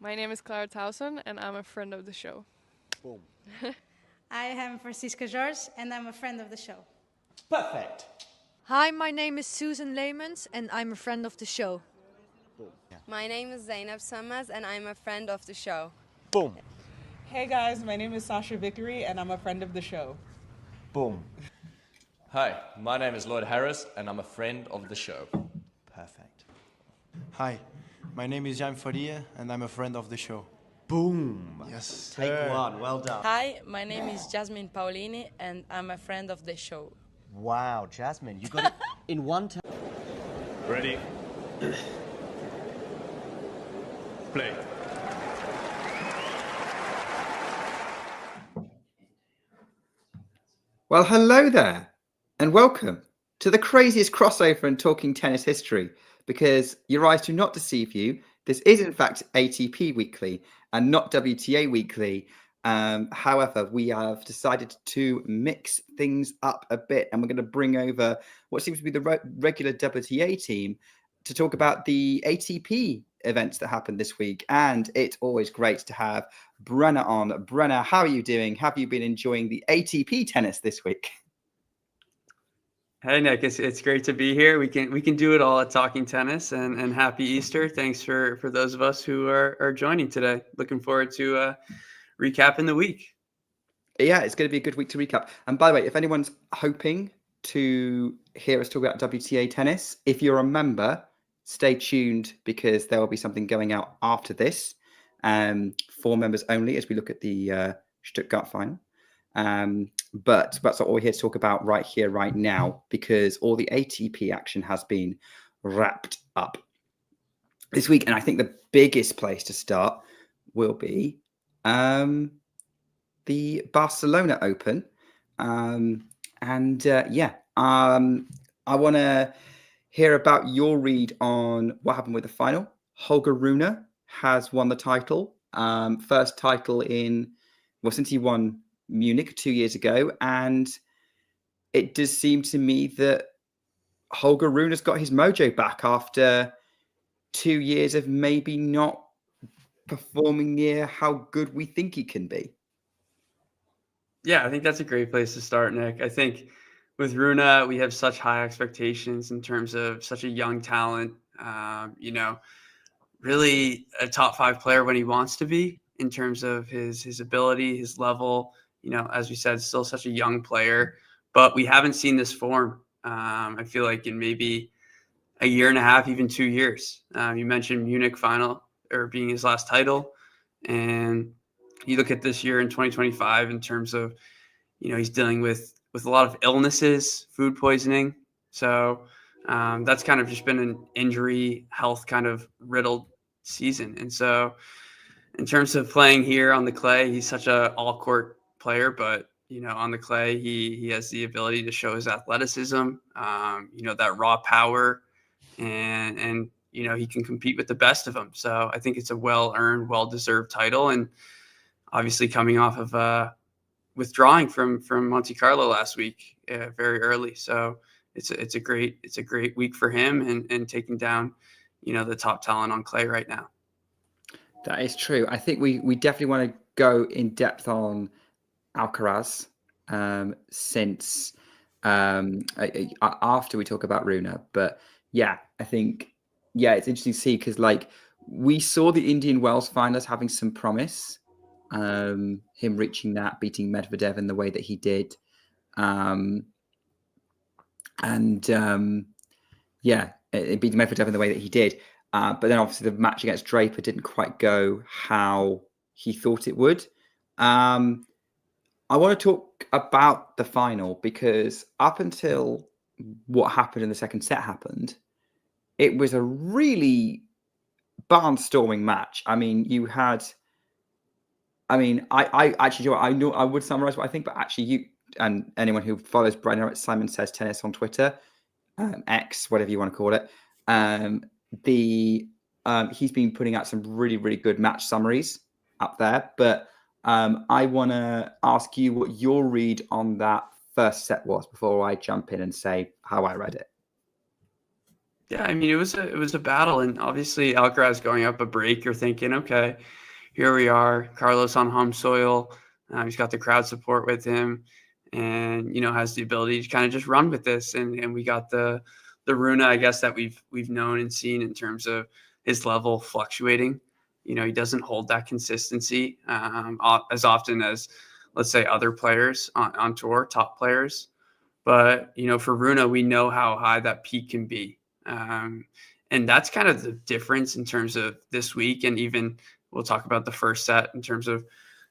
My name is Clara Towson, and I'm a friend of the show. Boom. I am Francisca George, and I'm a friend of the show. Perfect. Hi, my name is Susan Leemans and I'm a friend of the show. Boom. Yeah. My name is Zainab Sammaz and I'm a friend of the show. Boom. Hey guys, my name is Sasha Vickery and I'm a friend of the show. Boom. Hi, my name is Lloyd Harris and I'm a friend of the show. Perfect. Hi, my name is Jan Faria and I'm a friend of the show. Boom. Yes. Take one. Well done. Hi, my name is Jasmine Paolini and I'm a friend of the show. Wow, Jasmine, you got it in one time. Ready? Play. Well, hello there, and welcome to the craziest crossover in talking tennis history. Because your eyes do not deceive you, this is in fact ATP Weekly and not WTA Weekly. However, we have decided to mix things up a bit, and we're going to bring over what seems to be the regular WTA team to talk about the ATP events that happened this week. And it's always great to have Brenna on. Brenna, how are you doing? Have you been enjoying the ATP tennis this week? Hey Nick, it's great to be here. We can do it all at Talking Tennis, and happy Easter. Thanks for those of us who are joining today. Looking forward to recapping the week. Yeah, it's going to be a good week to recap. And by the way, if anyone's hoping to hear us talk about WTA tennis, if you're a member, stay tuned because there will be something going out after this for members only as we look at the Stuttgart final. But that's what we're here to talk about right here, right now, because all the ATP action has been wrapped up this week. And I think the biggest place to start will be the Barcelona Open. I want to hear about your read on what happened with the final. Holger Rune has won the title. First title since he won Munich 2 years ago. And it does seem to me that Holger Rune has got his mojo back after 2 years of maybe not performing near how good we think he can be. Yeah, I think that's a great place to start, Nick. I think with Rune, we have such high expectations in terms of such a young talent, really a top 5 player when he wants to be in terms of his ability, his level, as we said, still such a young player, but we haven't seen this form. I feel like in maybe a year and a half, even 2 years. You mentioned Munich final or being his last title. And you look at this year in 2025 in terms of, he's dealing with a lot of illnesses, food poisoning. So that's kind of just been an injury, health kind of riddled season. And so in terms of playing here on the clay, he's such a all court player, but on the clay, he has the ability to show his athleticism, that raw power, and he can compete with the best of them. So I think it's a well-earned, well-deserved title. And obviously coming off of withdrawing from Monte Carlo last week very early. So it's a great week for him and taking down, the top talent on clay right now. That is true. I think we definitely want to go in depth on Alcaraz since after we talk about Rune. But yeah, I think, it's interesting to see because we saw the Indian Wells finals having some promise. Him reaching that, beating Medvedev in the way that he did. Beating Medvedev in the way that he did. But then obviously the match against Draper didn't quite go how he thought it would. I want to talk about the final because up until what happened in the second set happened, it was a really barnstorming match. I mean, I actually, I know I would summarize what I think, but actually you and anyone who follows Brenner at Simon Says Tennis on Twitter, X, whatever you want to call it, he's been putting out some really, really good match summaries up there. But I want to ask you what your read on that first set was before I jump in and say how I read it. Yeah, I mean, it was a battle, and obviously Alcaraz going up a break, you're thinking, okay, here we are, Carlos on home soil. He's got the crowd support with him, and has the ability to kind of just run with this. And we got the Rune, I guess, that we've known and seen in terms of his level fluctuating. He doesn't hold that consistency as often as, let's say, other players on tour, top players. But for Rune, we know how high that peak can be. And that's kind of the difference in terms of this week. And even we'll talk about the first set in terms of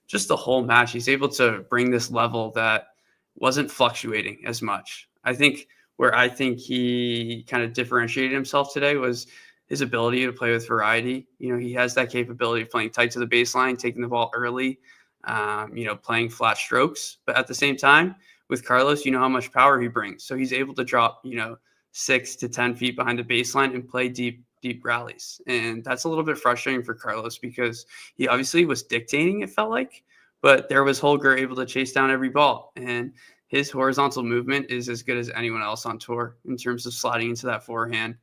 just the whole match. He's able to bring this level that wasn't fluctuating as much. I think he kind of differentiated himself today was his ability to play with variety. He has that capability of playing tight to the baseline, taking the ball early, playing flat strokes. But at the same time, with Carlos, how much power he brings. So he's able to drop, 6 to 10 feet behind the baseline and play deep rallies. And that's a little bit frustrating for Carlos because he obviously was dictating, it felt like, but there was Holger able to chase down every ball. And his horizontal movement is as good as anyone else on tour in terms of sliding into that forehand,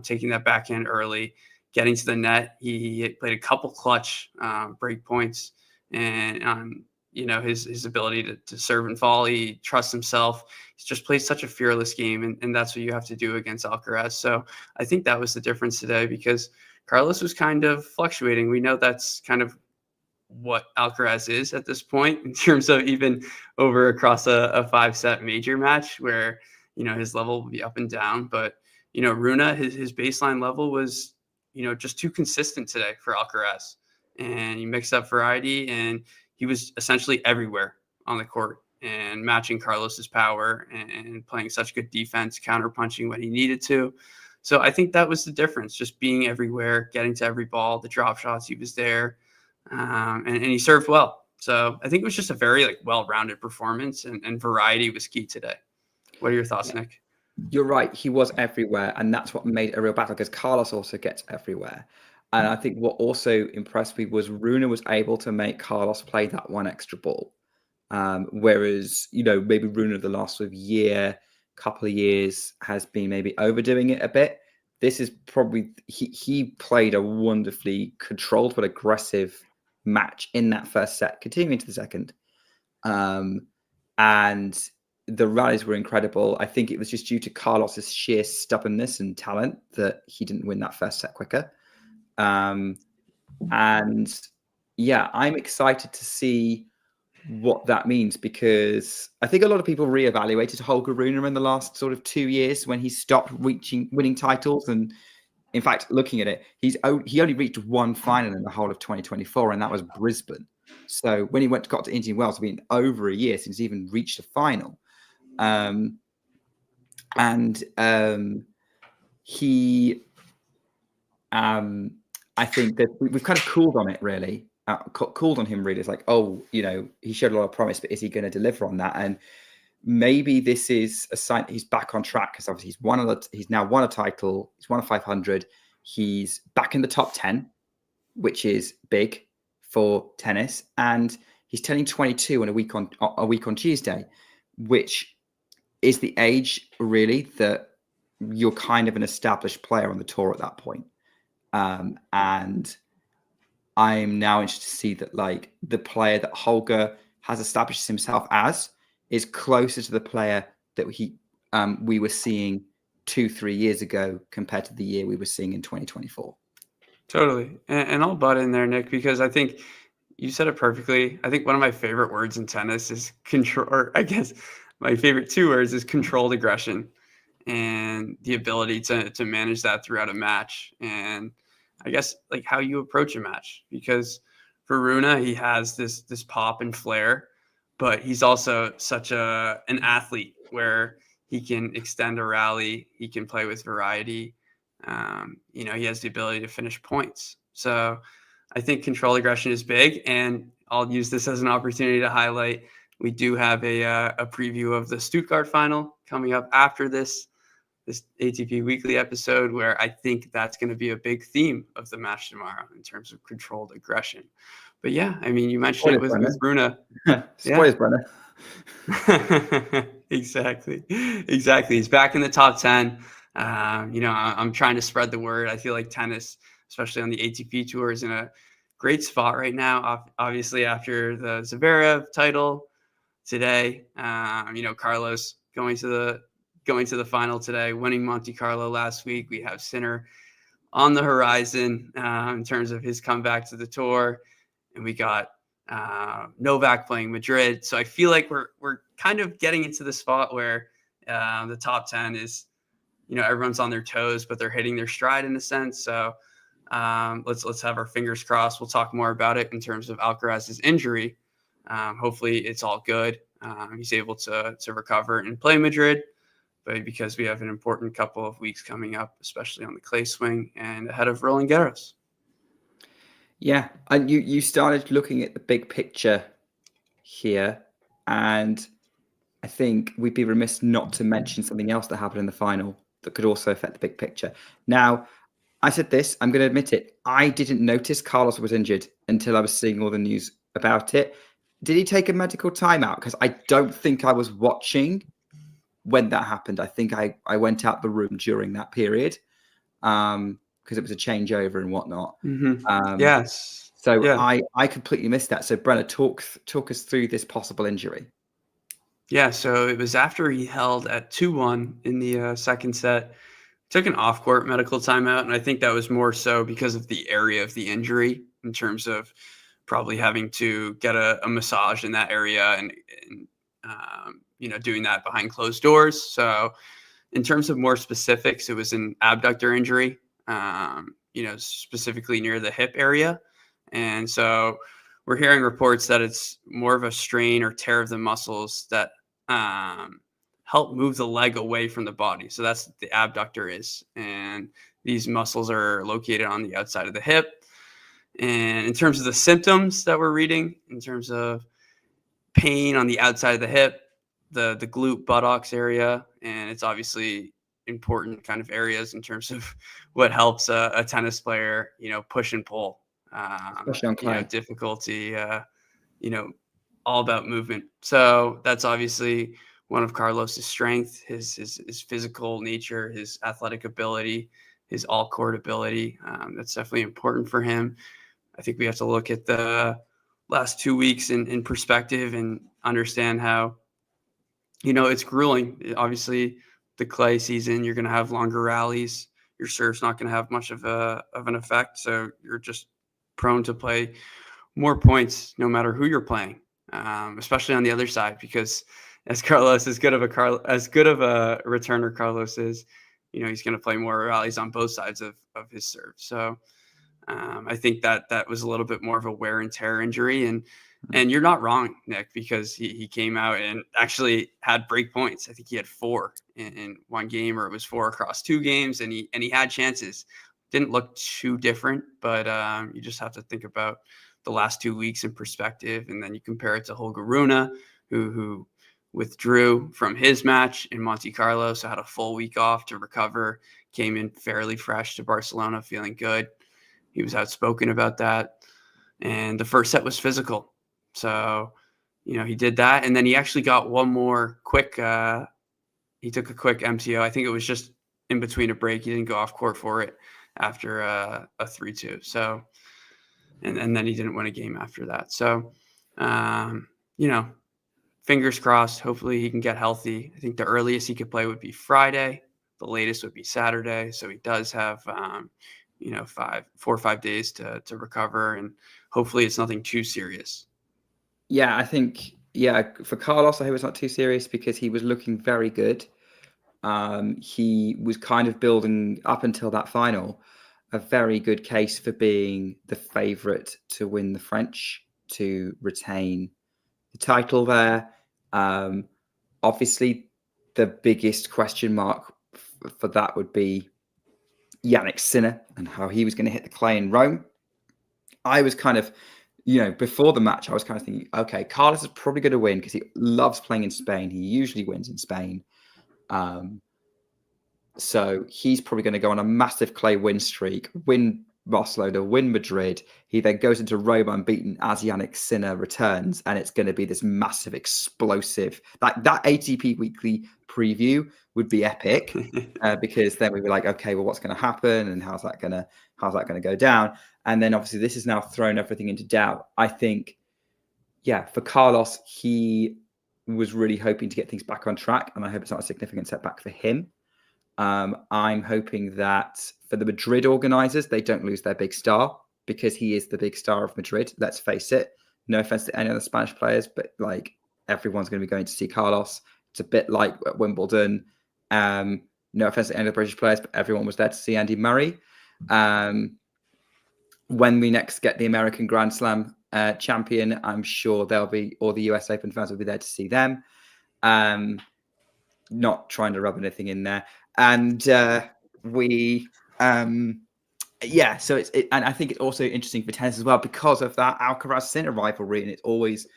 taking that backhand early, getting to the net. He played a couple clutch break points, and his ability to serve and volley, he trusts himself. He's just played such a fearless game, and that's what you have to do against Alcaraz. So I think that was the difference today because Carlos was kind of fluctuating. We know that's kind of what Alcaraz is at this point in terms of even over across a 5-set major match where, his level will be up and down. But, Rune, his baseline level was, just too consistent today for Alcaraz. And he mixed up variety, and he was essentially everywhere on the court and matching Carlos's power and playing such good defense, counterpunching when he needed to. So I think that was the difference, just being everywhere, getting to every ball, the drop shots, he was there. And he served well. So I think it was just a very well-rounded performance, and variety was key today. What are your thoughts, Nick? You're right. He was everywhere, and that's what made it a real battle because Carlos also gets everywhere. And I think what also impressed me was Rune was able to make Carlos play that one extra ball. Whereas, maybe Rune the last sort of couple of years has been maybe overdoing it a bit. This is probably, he played a wonderfully controlled but aggressive match in that first set, continuing into the second. And the rallies were incredible. I think it was just due to Carlos's sheer stubbornness and talent that he didn't win that first set quicker. And yeah, I'm excited to see what that means because I think a lot of people reevaluated Holger Rune in the last sort of 2 years when he stopped winning titles. And in fact, looking at it, he only reached one final in the whole of 2024, and that was Brisbane. So when he got to Indian Wells, it's been over a year since he even reached a final. I think that we've kind of cooled on it, really. Cooled on him, really. It's like, he showed a lot of promise, but is he going to deliver on that? And maybe this is a sign that he's back on track because obviously he's now won a title. He's won a 500. He's back in the top 10, which is big for tennis. And he's turning 22 in a week on Tuesday, which is the age, really, that you're kind of an established player on the tour at that point. And I'm now interested to see that the player that Holger has established himself as is closer to the player that we were seeing 2-3 years ago compared to the year we were seeing in 2024. Totally. And I'll butt in there, Nick, because I think you said it perfectly. I think one of my favorite words in tennis is control, or I guess my favorite 2 words is controlled aggression and the ability to manage that throughout a match. And I guess how you approach a match, because for Rune, he has this pop and flair, but he's also such an athlete where he can extend a rally. He can play with variety. He has the ability to finish points. So I think control aggression is big, and I'll use this as an opportunity to highlight. We do have a preview of the Stuttgart final coming up after this ATP Weekly episode, where I think that's going to be a big theme of the match tomorrow in terms of controlled aggression. But yeah, I mean, you mentioned it with Rune. Spoilers, Brenner. Exactly. He's back in the top 10. I'm trying to spread the word. I feel like tennis, especially on the ATP tour, is in a great spot right now. Obviously, after the Zverev title today, Carlos going to the final today, winning Monte Carlo last week. We have Sinner on the horizon in terms of his comeback to the tour, and we got Novak playing Madrid. So I feel like we're kind of getting into the spot where the top 10 is, everyone's on their toes, but they're hitting their stride in a sense. So let's have our fingers crossed. We'll talk more about it in terms of Alcaraz's injury. Hopefully it's all good. He's able to recover and play Madrid, but because we have an important couple of weeks coming up, especially on the clay swing and ahead of Roland Garros. Yeah, and you started looking at the big picture here, and I think we'd be remiss not to mention something else that happened in the final that could also affect the big picture. Now, I said this, I'm going to admit it, I didn't notice Carlos was injured until I was seeing all the news about it. Did he take a medical timeout? Because I don't think I was watching when that happened. I think I went out the room during that period because it was a changeover and whatnot. Yes. So yeah. I completely missed that. So Brenna, talk us through this possible injury. Yeah, so it was after he held at 2-1 in the second set, took an off-court medical timeout, and I think that was more so because of the area of the injury in terms of probably having to get a massage in that area and doing that behind closed doors. So in terms of more specifics, it was an abductor injury, specifically near the hip area. And so we're hearing reports that it's more of a strain or tear of the muscles that help move the leg away from the body. So that's what the abductor is. And these muscles are located on the outside of the hip. And in terms of the symptoms that we're reading, in terms of pain on the outside of the hip, the glute buttocks area, and it's obviously important kind of areas in terms of what helps a tennis player, push and pull, Especially on clay. difficulty, all about movement. So that's obviously one of Carlos's strengths, his physical nature, his athletic ability, his all-court ability. That's definitely important for him. I think we have to look at the last 2 weeks in perspective and understand how, it's grueling. Obviously, the clay season, you're going to have longer rallies. Your serve's not going to have much of an effect. So you're just prone to play more points no matter who you're playing, especially on the other side, because as good of a returner Carlos is, he's going to play more rallies on both sides of his serve. So I think that was a little bit more of a wear and tear injury. And you're not wrong, Nick, because he came out and actually had break points. I think he had 4 in one game, or it was 4 across 2 games, and he had chances. Didn't look too different, but you just have to think about the last 2 weeks in perspective, and then you compare it to Holger Rune, who withdrew from his match in Monte Carlo, so had a full week off to recover, came in fairly fresh to Barcelona, feeling good. He was outspoken about that, and the first set was physical. So, he did that, and then he actually got one more quick. He took a quick MTO. I think it was just in between a break. He didn't go off court for it after a 3-2. So, and then he didn't win a game after that. So, fingers crossed. Hopefully he can get healthy. I think the earliest he could play would be Friday. The latest would be Saturday. So he does have, 4 or 5 days to recover, and hopefully it's nothing too serious. Yeah, I think, for Carlos, I hope it's not too serious because he was looking very good. He was kind of building up until that final a very good case for being the favourite to win the French, to retain the title there. Obviously, the biggest question mark for that would be Yannick Sinner and how he was going to hit the clay in Rome. I was kind of, before the match, I was kind of thinking, okay, Carlos is probably going to win because he loves playing in Spain. He usually wins in Spain. So he's probably going to go on a massive clay win streak, win Barcelona, win Madrid. He then goes into Rome unbeaten as Yannick Sinner returns, and it's going to be this massive, explosive. That ATP Weekly preview would be epic because then we'd be like, okay, well, what's going to happen, and how's that going to go down? And then obviously this has now thrown everything into doubt. I think, yeah, for Carlos, he was really hoping to get things back on track, and I hope it's not a significant setback for him. I'm hoping that for the Madrid organisers, they don't lose their big star, because he is the big star of Madrid. Let's face it. No offense to any other Spanish players, but like everyone's going to be going to see Carlos. It's a bit like at Wimbledon. No offense to any other British players, but everyone was there to see Andy Murray. When we next get the American Grand Slam champion, I'm sure there'll be, or the US Open fans will be there to see them. Not trying to rub anything in there. And so and I think it's also interesting for tennis as well because of that Alcaraz Sinner rivalry, and it's always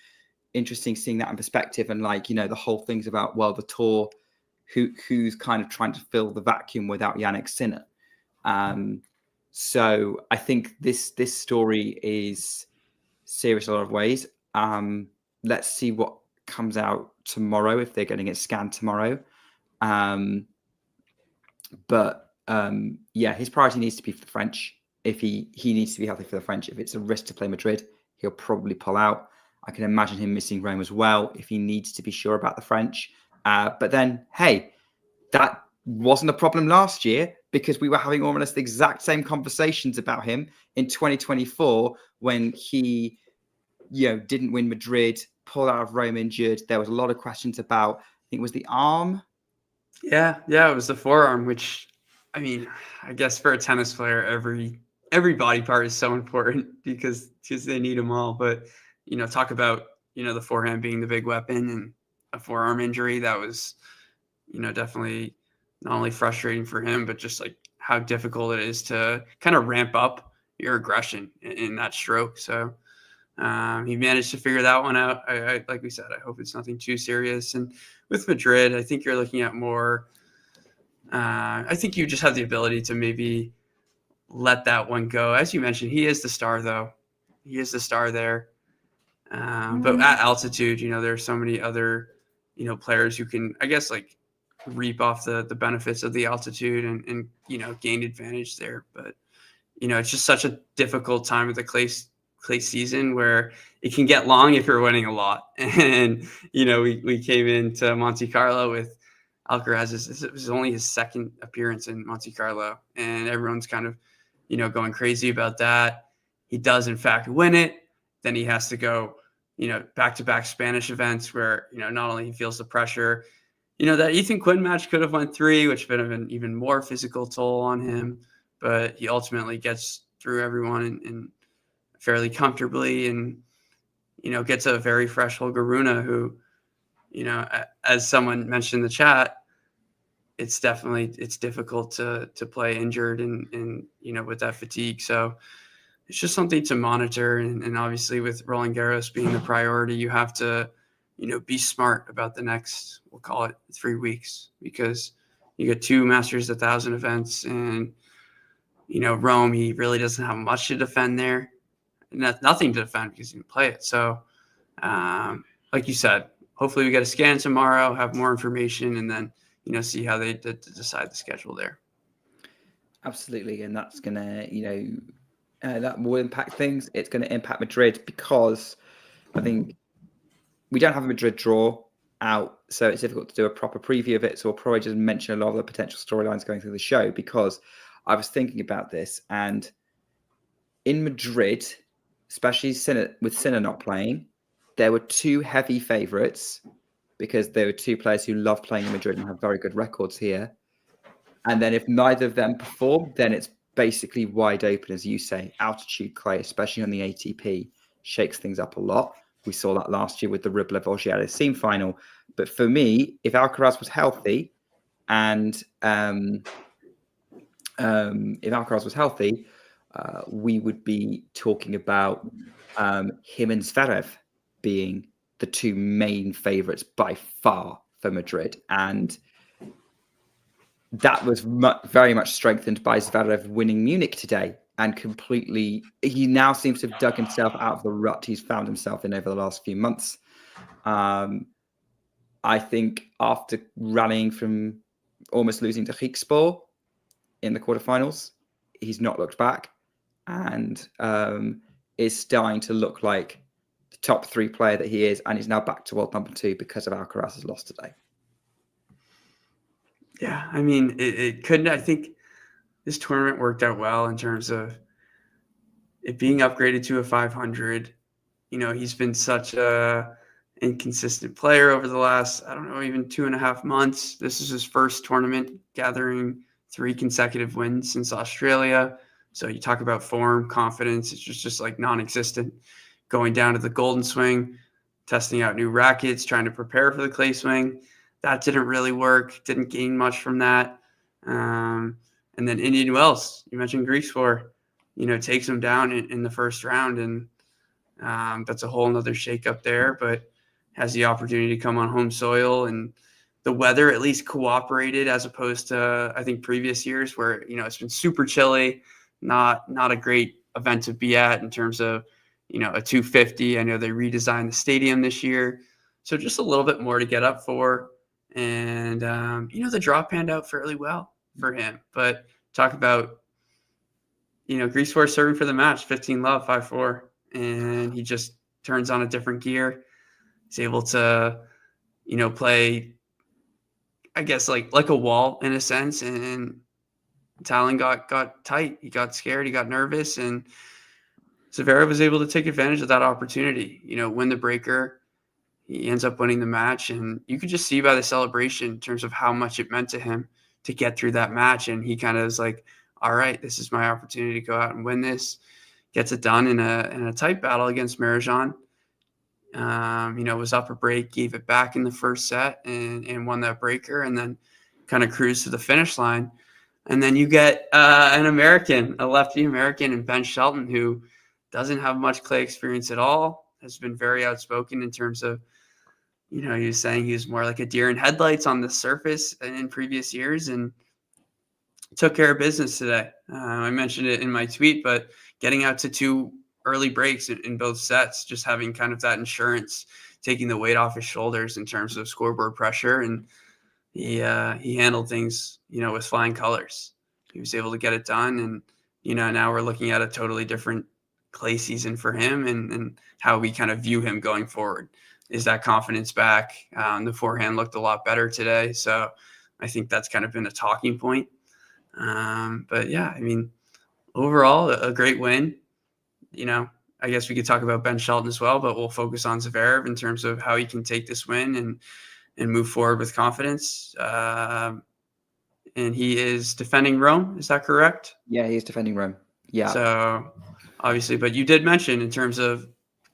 interesting seeing that in perspective. And like, you know, the whole thing's about, well, the tour, who's kind of trying to fill the vacuum without Yannick Sinner. So I think this story is serious in a lot of ways. Let's see what comes out tomorrow if they're getting it scanned tomorrow. His priority needs to be for the French. If he needs to be healthy for the French. If it's a risk to play Madrid, he'll probably pull out. I can imagine him missing Rome as well if he needs to be sure about the French. But then, hey, that wasn't a problem last year because we were having almost the exact same conversations about him in 2024 when he, didn't win Madrid, pulled out of Rome injured. There was a lot of questions about, I think it was the arm. Yeah, it was the forearm, which, I mean, I guess for a tennis player, every body part is so important because they need them all. But, talk about, the forehand being the big weapon and a forearm injury. That was, definitely not only frustrating for him, but just like how difficult it is to kind of ramp up your aggression in that stroke. So he managed to figure that one out. I like we said, I hope it's nothing too serious. And with Madrid, I think you're looking at more. I think you just have the ability to maybe let that one go. As you mentioned, he is the star, though. He is the star there. But at altitude, there are so many other, players who can, I guess, like reap off the benefits of the altitude and gain advantage there. But, it's just such a difficult time of the clay season where it can get long if you're winning a lot. And, we came into Monte Carlo with Alcaraz. It was only his second appearance in Monte Carlo, and everyone's kind of, going crazy about that. He does, in fact, win it. Then he has to go, back-to-back Spanish events where, not only he feels the pressure, that Ethan Quinn match could have went 3, which would have been even more physical toll on him, but he ultimately gets through everyone and fairly comfortably and, gets a very fresh Holger Rune who, as someone mentioned in the chat, it's difficult to play injured and with that fatigue. So it's just something to monitor. And obviously with Roland Garros being the priority, you have to, be smart about the next, we'll call it 3 weeks, because you get 2 Masters 1,000 events and, Rome, he really doesn't have much to defend there. Nothing to defend because he didn't play it. So like you said, hopefully we get a scan tomorrow, have more information, and then, see how they decide the schedule there. Absolutely. And that's going to, that will impact things. It's going to impact Madrid because I think we don't have a Madrid draw out, so it's difficult to do a proper preview of it. So we'll probably just mention a lot of the potential storylines going through the show because I was thinking about this. And in Madrid, especially with Sinner not playing, there were 2 heavy favourites because there were 2 players who love playing in Madrid and have very good records here. And then if neither of them perform, then it's basically wide open, as you say. Altitude clay, especially on the ATP, shakes things up a lot. We saw that last year with the Rublev-Auger-Aliassime final. But for me, if Alcaraz was healthy, we would be talking about him and Zverev being the 2 main favourites by far for Madrid. And that was very much strengthened by Zverev winning Munich today. and completely, he now seems to have dug himself out of the rut he's found himself in over the last few months. I think after rallying from almost losing to Griekspoor in the quarterfinals, he's not looked back and is starting to look like the top 3 player that he is, and he's now back to world number 2 because of Alcaraz's loss today. Yeah, I mean, it couldn't. I think this tournament worked out well in terms of it being upgraded to a 500. You know, he's been such a inconsistent player over the last, I don't know, even 2.5 months. This is his first tournament gathering 3 consecutive wins since Australia. So you talk about form, confidence, it's just like non-existent. Going down to the Golden Swing, testing out new rackets, trying to prepare for the clay swing. That didn't really work, didn't gain much from that. And then Indian Wells, you mentioned Griekspoor, you know, takes him down in the first round. And that's a whole nother shakeup there, but has the opportunity to come on home soil, and the weather at least cooperated as opposed to, I think, previous years where, you know, it's been super chilly, not a great event to be at in terms of, you know, a 250. I know they redesigned the stadium this year, so just a little bit more to get up for. And, you know, the draw panned out fairly well for him, but talk about, you know, Griekspoor serving for the match, 15-love, 5-4, and he just turns on a different gear. He's able to, you know, play, I guess, like a wall in a sense. And Talon got tight. He got scared. He got nervous. And Zverev was able to take advantage of that opportunity, you know, win the breaker. He ends up winning the match. And you could just see by the celebration in terms of how much it meant to him to get through that match. And he kind of is like, all right, this is my opportunity to go out and win this. Gets it done in a tight battle against Marijan. You know, was up a break, gave it back in the first set and won that breaker, and then kind of cruised to the finish line. And then you get an American, a lefty American, and Ben Shelton, who doesn't have much clay experience at all, has been very outspoken in terms of, you know, he was saying he was more like a deer in headlights on the surface in previous years, and took care of business today. I mentioned it in my tweet, but getting out to 2 early breaks in both sets, just having kind of that insurance, taking the weight off his shoulders in terms of scoreboard pressure. And he handled things, you know, with flying colors. He was able to get it done. And, you know, now we're looking at a totally different clay season for him and how we kind of view him going forward. Is that confidence back? The forehand looked a lot better today. So I think that's kind of been a talking point. But yeah, I mean, overall, a great win. You know, I guess we could talk about Ben Shelton as well, but we'll focus on Zverev in terms of how he can take this win and move forward with confidence. And he is defending Rome. Is that correct? Yeah, he's defending Rome. Yeah. So obviously, but you did mention in terms of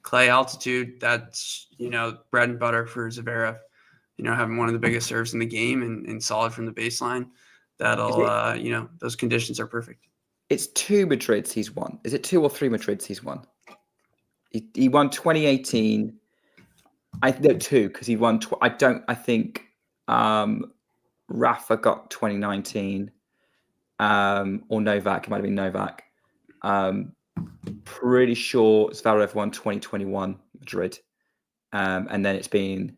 clay altitude, that's, you know, bread and butter for Zverev. You know, having one of the biggest serves in the game and solid from the baseline. That'll, you know, those conditions are perfect. It's 2 Madrids he's won. Is it 2 or 3 Madrids he's won? He won 2018. I know 2 because he won. I think Rafa got 2019 or Novak. It might have been Novak. Pretty sure Zverev won 2021 Madrid. And then it's been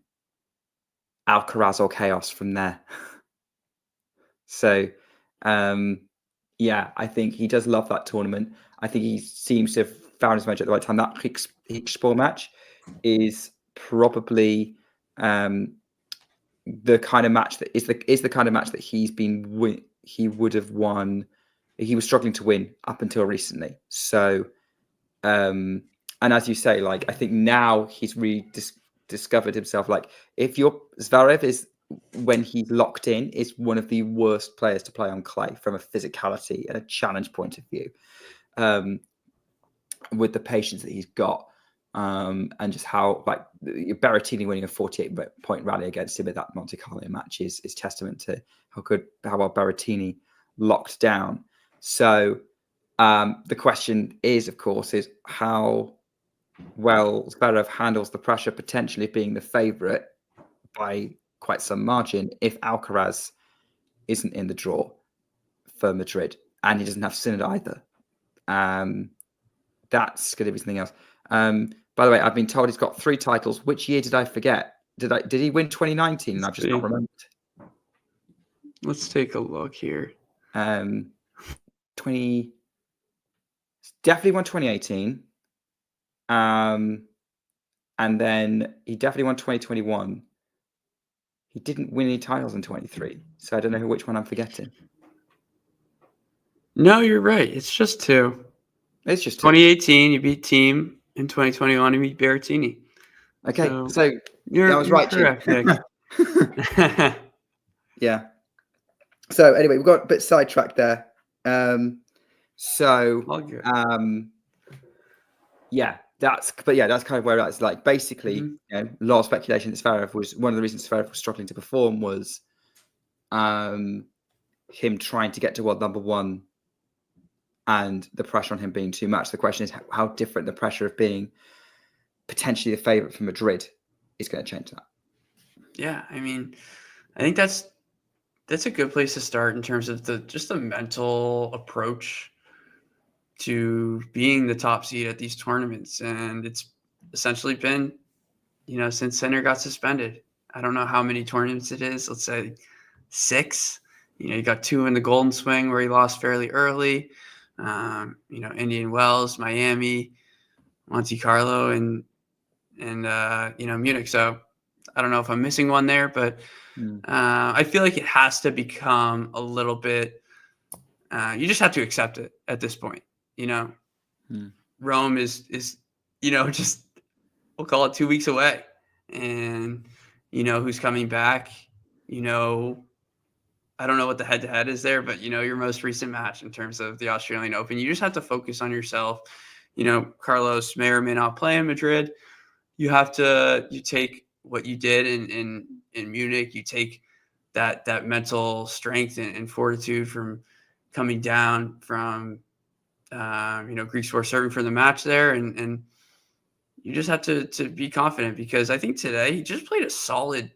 Alcaraz or chaos from there. So, yeah, I think he does love that tournament. I think he seems to have found his match at the right time. That Griekspoor match is probably the kind of match that is the kind of match that he would have won. He was struggling to win up until recently. So, and as you say, like, I think now he's really discovered himself. Like, if Zverev is, when he's locked in, is one of the worst players to play on clay from a physicality and a challenge point of view, with the patience that he's got, and just how, like, Berrettini winning a 48-point rally against him at that Monte Carlo match is testament to how well Berrettini locked down. So the question is, of course, is how well Zverev handles the pressure potentially of being the favourite by quite some margin if Alcaraz isn't in the draw for Madrid, and he doesn't have Synod either. That's going to be something else. By the way, I've been told he's got 3 titles. Which year did I forget? Did he win 2019? And I've just not remembered. Let's take a look here. 20 definitely won 2018. And then he definitely won 2021. He didn't win any titles in 23. So I don't know which one I'm forgetting. No, you're right. It's just 2. It's just 2. 2018, you beat Team. In 2021, you beat Berrettini. Okay, so I was you're right, correct, Nick. Yeah. So anyway, we got a bit sidetracked there. All good. That's kind of where that's like basically, a lot of speculation that Zverev was one of the reasons Zverev was struggling to perform was him trying to get to world number 1 and the pressure on him being too much. The question is how different the pressure of being potentially the favorite for Madrid is going to change that. Yeah, I mean, I think that's a good place to start in terms of the mental approach to being the top seed at these tournaments. And it's essentially been, since Sinner got suspended. I don't know how many tournaments it is. Let's say 6. You got 2 in the Golden Swing where he lost fairly early. Indian Wells, Miami, Monte Carlo, and Munich. So I don't know if I'm missing one there, but I feel like it has to become a little bit. You just have to accept it at this point. Rome is just we'll call it 2 weeks away, and who's coming back. I don't know what the head-to-head is there, but your most recent match in terms of the Australian Open, you just have to focus on yourself. Carlos may or may not play in Madrid. You take what you did in Munich. You take that mental strength and fortitude from coming down from Greek sport serving for the match there, and you just have to be confident, because I think today he just played a solid.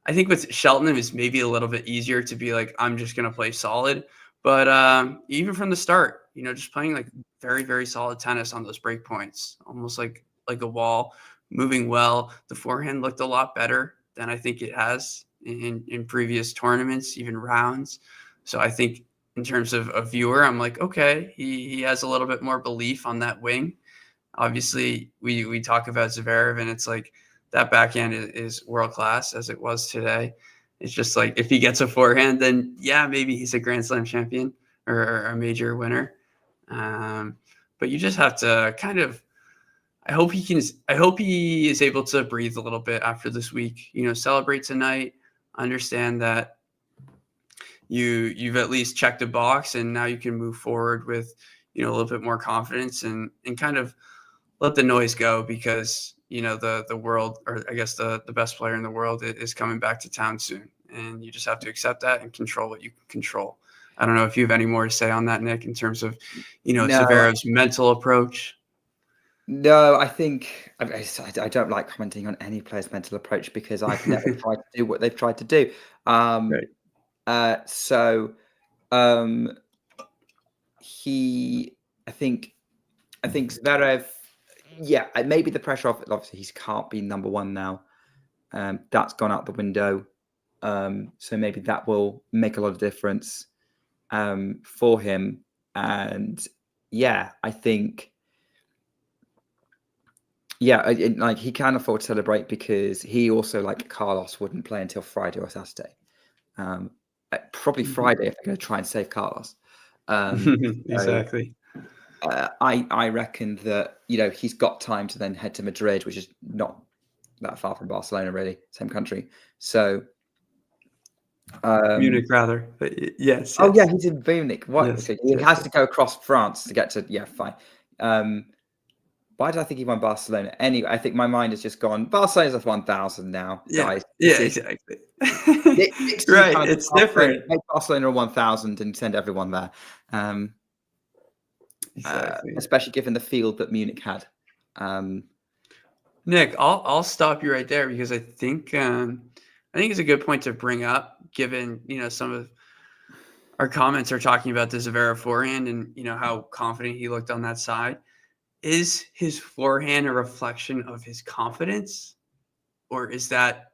I think with Shelton, it was maybe a little bit easier to be like, I'm just going to play solid. But even from the start, just playing like very, very solid tennis on those break points, almost like a wall, moving well. The forehand looked a lot better than I think it has in previous tournaments, even rounds. So I think in terms of a viewer, I'm like, okay, he has a little bit more belief on that wing. Obviously, we talk about Zverev, and it's like, that backhand is world-class as it was today. It's just like, if he gets a forehand, then yeah, maybe he's a Grand Slam champion or a major winner. But you just have to kind of, I hope he is able to breathe a little bit after this week, celebrate tonight, understand that you've at least checked a box, and now you can move forward with, a little bit more confidence and kind of let the noise go, because the world, or I guess the best player in the world is coming back to town soon. And you just have to accept that and control what you can control. I don't know if you have any more to say on that, Nick, in terms of, Zverev's mental approach. No, I think I don't like commenting on any player's mental approach, because I've never tried to do what they've tried to do. Right. I think Zverev, maybe the pressure off. Obviously, he can't be number 1 now. That's gone out the window. So maybe that will make a lot of difference for him. And I think, like, he can afford to celebrate, because he also, like Carlos, wouldn't play until Friday or Saturday. Probably Friday if they're going to try and save Carlos. Exactly. I reckon that he's got time to then head to Madrid, which is not that far from Barcelona, really, same country. So Munich, rather, but yes. Oh yeah, he's in Munich. What? Yes, Okay. He has to go across France to get to. Yeah, fine. Why did I think he won Barcelona? Anyway, I think my mind has just gone. Barcelona's at 1,000 now, guys. Exactly. Right, it's different. Make Barcelona a 1,000 and send everyone there. Exactly. Especially given the field that Munich had. Nick, I'll stop you right there, because I think it's a good point to bring up, given some of our comments are talking about the Zverev forehand and, how confident he looked on that side. Is his forehand a reflection of his confidence, or is that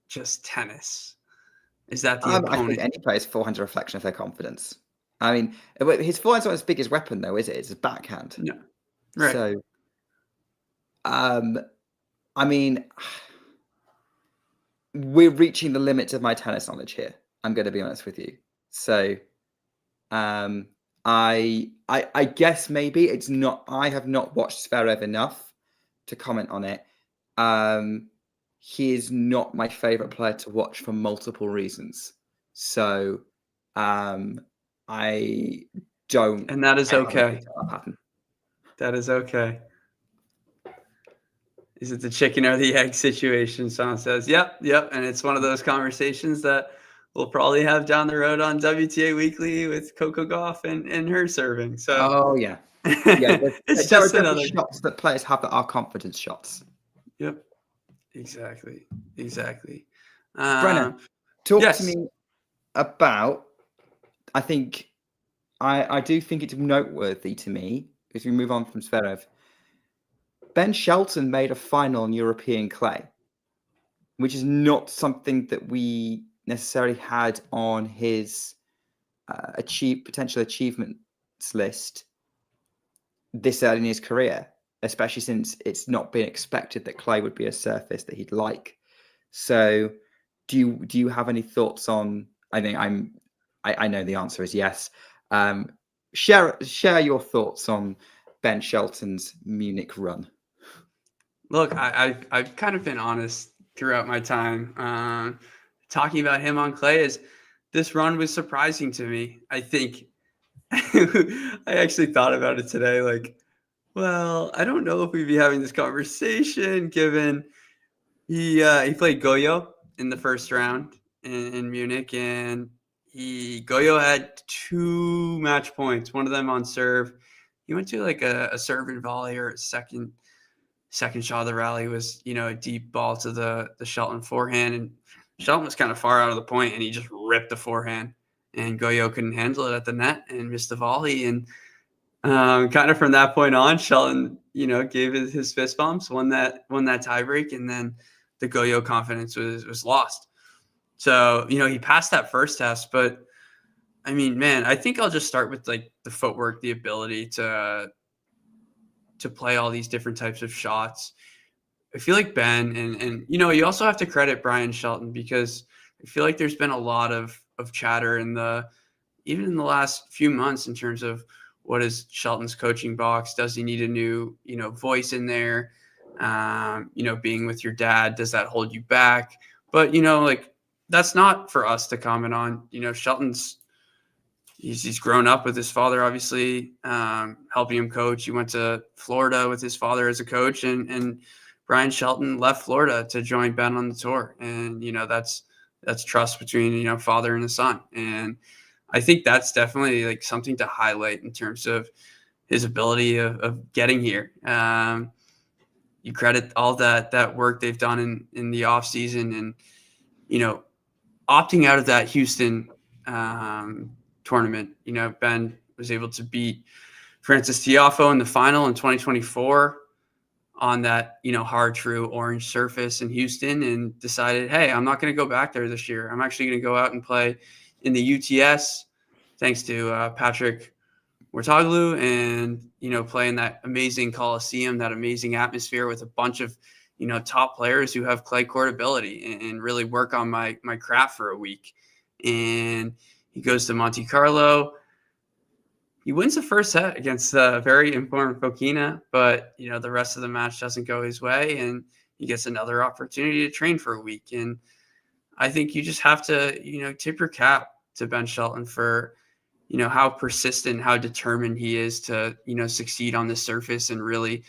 just tennis? Is that the opponent? I think any player's forehand is a reflection of their confidence. I mean, his forehand's not his biggest weapon, though, is it? It's his backhand. No. Right. So, I mean, we're reaching the limits of my tennis knowledge here. I'm going to be honest with you. So, I guess maybe it's not. I have not watched Zverev enough to comment on it. He is not my favorite player to watch for multiple reasons. So, I don't. And that is okay. That is okay. Is it the chicken or the egg situation? Sean says, yep. And it's one of those conversations that we'll probably have down the road on WTA Weekly with Coco Gauff and her serving. So, oh yeah, it's there just are another shots that players have that are confidence shots. Yep, exactly. Brennan, talk yes. to me about. I think I do think it's noteworthy to me as we move on from Zverev. Ben Shelton made a final on European clay, which is not something that we necessarily had on his potential achievements list this early in his career, especially since it's not been expected that clay would be a surface that he'd like. So do you have any thoughts on? I know the answer is yes. Share your thoughts on Ben Shelton's Munich run. Look, I've kind of been honest throughout my time talking about him on clay. Is this run was surprising to me. I think I actually thought about it today. Like, well, I don't know if we'd be having this conversation given he played Goyo in the first round in Munich, and Goyo had 2 match points, one of them on serve. He went to like a serve and volley, or a second shot of the rally was, a deep ball to the Shelton forehand, and Shelton was kind of far out of the point, and he just ripped the forehand, and Goyo couldn't handle it at the net and missed the volley. And kind of from that point on, Shelton, gave his fist bumps, won that tiebreak, and then the Goyo confidence was lost. So, he passed that first test, but I mean, man, I think I'll just start with like the footwork, the ability to play all these different types of shots. I feel like Ben and you also have to credit Brian Shelton, because I feel like there's been a lot of chatter even in the last few months in terms of what is Shelton's coaching box. Does he need a new, voice in there? Being with your dad, does that hold you back? But, that's not for us to comment on. Shelton's, he's grown up with his father, obviously, helping him coach. He went to Florida with his father as a coach, and Brian Shelton left Florida to join Ben on the tour. And, that's trust between, father and the son. And I think that's definitely like something to highlight in terms of his ability of getting here. You credit all that work they've done in the off season, and, opting out of that Houston tournament. Ben was able to beat Francis Tiafoe in the final in 2024 on that, hard, true orange surface in Houston, and decided, hey, I'm not going to go back there this year. I'm actually going to go out and play in the UTS, thanks to Patrick Wartoglu, and, play in that amazing Coliseum, that amazing atmosphere with a bunch of, top players who have clay court ability, and really work on my craft for a week. And he goes to Monte Carlo. He wins the first set against a very important Fokina, but, the rest of the match doesn't go his way, and he gets another opportunity to train for a week. And I think you just have to, tip your cap to Ben Shelton for, how persistent, how determined he is to, succeed on the surface, and really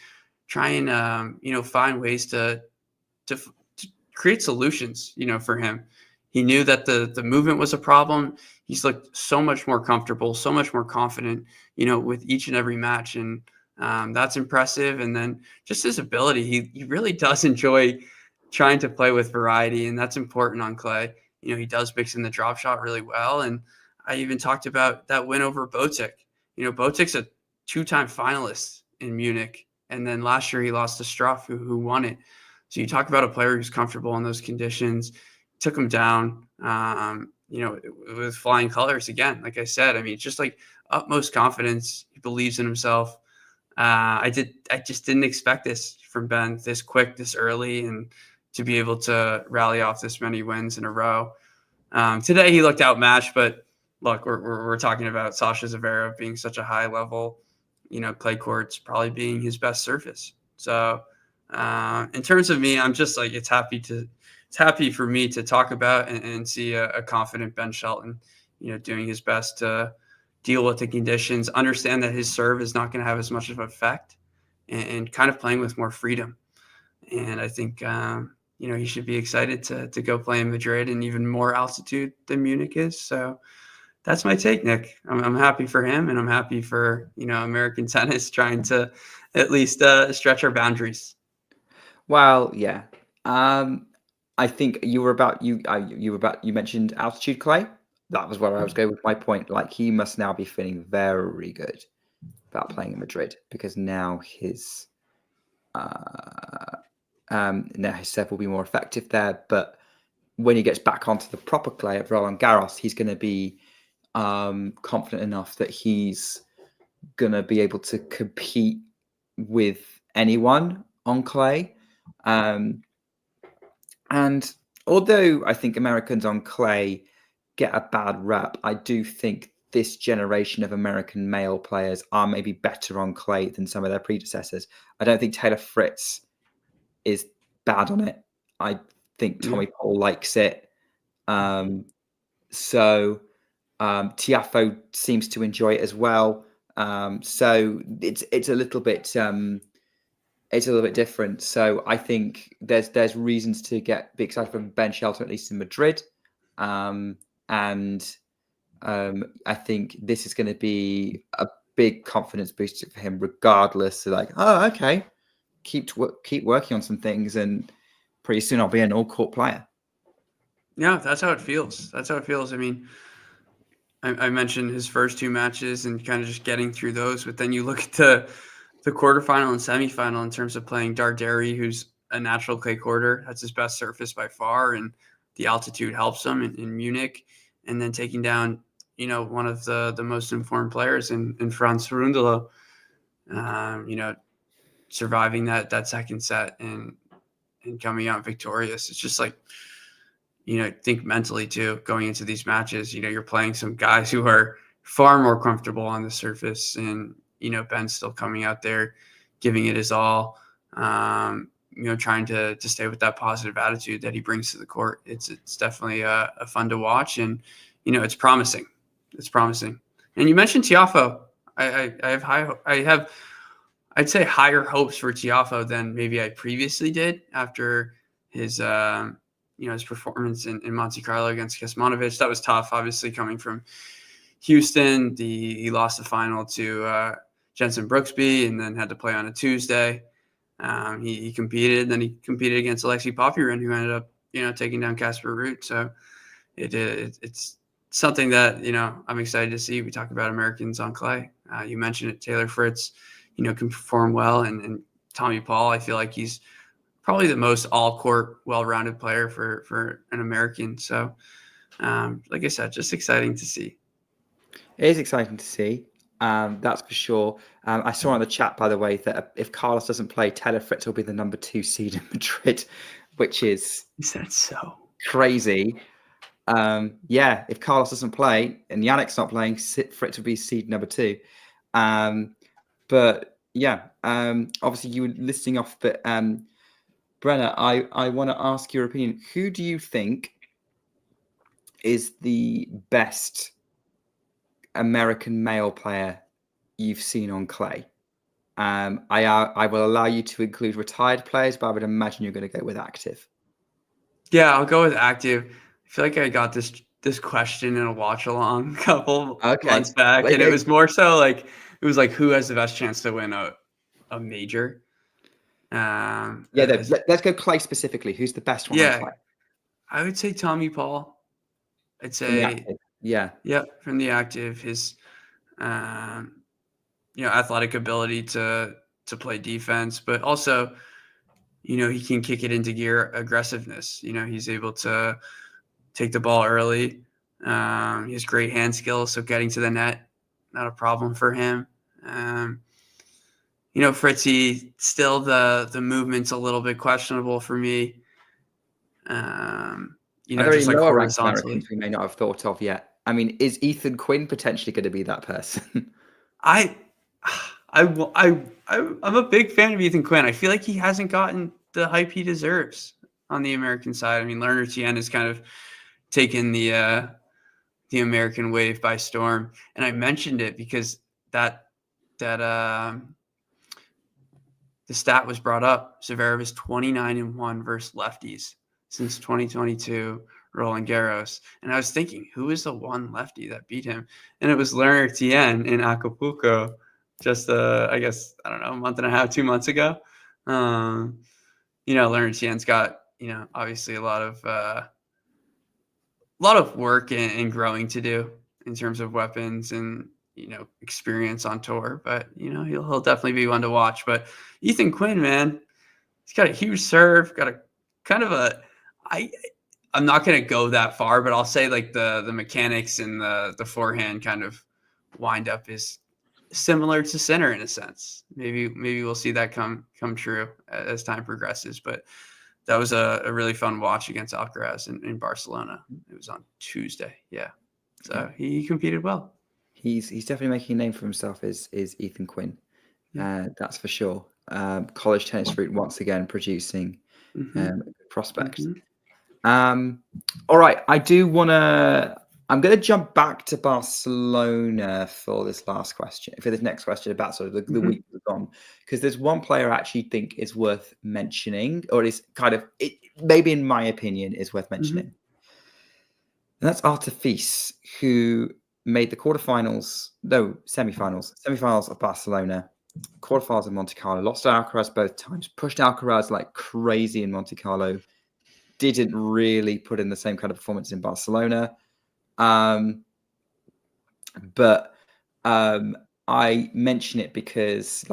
try and, find ways to create solutions, for him. He knew that the movement was a problem. He's looked so much more comfortable, so much more confident, with each and every match. And that's impressive. And then just his ability, he really does enjoy trying to play with variety, and that's important on clay. He does mix in the drop shot really well. And I even talked about that win over Botic. Botic's a 2-time finalist in Munich, and then last year he lost to Struff, who won it. So you talk about a player who's comfortable in those conditions, took him down, with flying colors again. Like I said, I mean, just like utmost confidence. He believes in himself. I just didn't expect this from Ben this quick, this early, and to be able to rally off this many wins in a row. Today he looked outmatched, but look, we're talking about Sasha Zverev being such a high level, clay courts probably being his best surface. So in terms of me, I'm just like, it's happy for me to talk about and see a confident Ben Shelton, doing his best to deal with the conditions, understand that his serve is not going to have as much of an effect, and kind of playing with more freedom. And I think, he should be excited to go play in Madrid and even more altitude than Munich is. So that's my take, Nick. I'm happy for him, and I'm happy for, American tennis trying to at least stretch our boundaries. Well, yeah. I think you mentioned altitude, Clay. That was where I was going with my point. Like, he must now be feeling very good about playing in Madrid, because now his serve will be more effective there. But when he gets back onto the proper clay at Roland Garros, he's going to be confident enough that he's going to be able to compete with anyone on clay. And although I think Americans on clay get a bad rap, I do think this generation of American male players are maybe better on clay than some of their predecessors. I don't think Taylor Fritz is bad on it. I think Tommy Paul likes it. So Tiafoe seems to enjoy it as well. So it's a little bit different. So I think there's reasons to be excited for Ben Shelton, at least in Madrid. And I think this is going to be a big confidence booster for him, regardless. So like, oh, okay, keep working on some things, and pretty soon I'll be an all-court player. Yeah, that's how it feels. I mean, I mentioned his first 2 matches and kind of just getting through those, but then you look at the quarterfinal and semifinal in terms of playing Darderi, who's a natural clay courter. That's his best surface by far, and the altitude helps him in Munich. And then taking down, one of the most informed players in Franz Rundelo, surviving that second set and coming out victorious. It's just like, think mentally too, going into these matches, you're playing some guys who are far more comfortable on the surface, and, Ben's still coming out there, giving it his all, trying to stay with that positive attitude that he brings to the court. It's definitely a fun to watch, and, it's promising. It's promising. And you mentioned Tiafoe. I'd say higher hopes for Tiafoe than maybe I previously did after his, his performance in Monte Carlo against Kecmanovic. That was tough, obviously, coming from Houston. He lost the final to Jensen Brooksby, and then had to play on a Tuesday. He competed, then he competed against Alexei Popyrin, who ended up, taking down Casper Ruud. So it's something that, I'm excited to see. We talk about Americans on clay. You mentioned it, Taylor Fritz, can perform well, and Tommy Paul, I feel like he's probably the most all-court, well-rounded player for an American. So, like I said, just exciting to see. It is exciting to see. That's for sure. I saw on the chat, by the way, that if Carlos doesn't play, Taylor Fritz will be the number 2 seed in Madrid, which is that so crazy. If Carlos doesn't play and Yannick's not playing, Fritz will be seed number 2. Obviously you were listing off, but Brenna, I want to ask your opinion. Who do you think is the best American male player you've seen on clay? I will allow you to include retired players, but I would imagine you're going to go with active. Yeah, I'll go with active. I feel like I got this question in a watch along a couple months back, and it was more so like, it was like, who has the best chance to win a major? Let's go clay specifically. Who's the best one on clay? I would say Tommy Paul. I'd say Yeah. Yeah, from the active, his athletic ability to play defense, but also, he can kick it into gear aggressiveness. He's able to take the ball early. He has great hand skills, so getting to the net, not a problem for him. Fritzy, still the movement's a little bit questionable for me. Are there just any like lower ranked horizontally. Americans we may not have thought of yet? I mean, is Ethan Quinn potentially going to be that person? I'm a big fan of Ethan Quinn. I feel like he hasn't gotten the hype he deserves on the American side. I mean, Lerner Tien has kind of taken the American wave by storm, and I mentioned it because the stat was brought up. Zverev is 29-1 versus lefties since 2022 Roland Garros, and I was thinking, who is the one lefty that beat him? And it was Lerner Tien in Acapulco, just I guess, I don't know, a month and a half, 2 months ago. Lerner Tien's got obviously a lot of work and growing to do in terms of weapons and experience on tour, but he'll definitely be one to watch. But Ethan Quinn, man, he's got a huge serve, got a kind of I'm not going to go that far, but I'll say like the mechanics and the forehand kind of wind up is similar to Sinner in a sense. Maybe we'll see that come true as time progresses. But that was a really fun watch against Alcaraz in Barcelona. It was on Tuesday. Yeah, so he competed well. He's definitely making a name for himself. Is Ethan Quinn? That's for sure. College tennis route once again producing prospects. All right, I'm going to jump back to Barcelona for this next question about sort of the week that's gone, because there's one player I actually think is worth mentioning, or it is maybe in my opinion is worth mentioning. And that's Artifice, who made the semifinals of Barcelona, quarterfinals of Monte Carlo, lost to Alcaraz both times, pushed Alcaraz like crazy in Monte Carlo, didn't really put in the same kind of performance in Barcelona. But I mention it because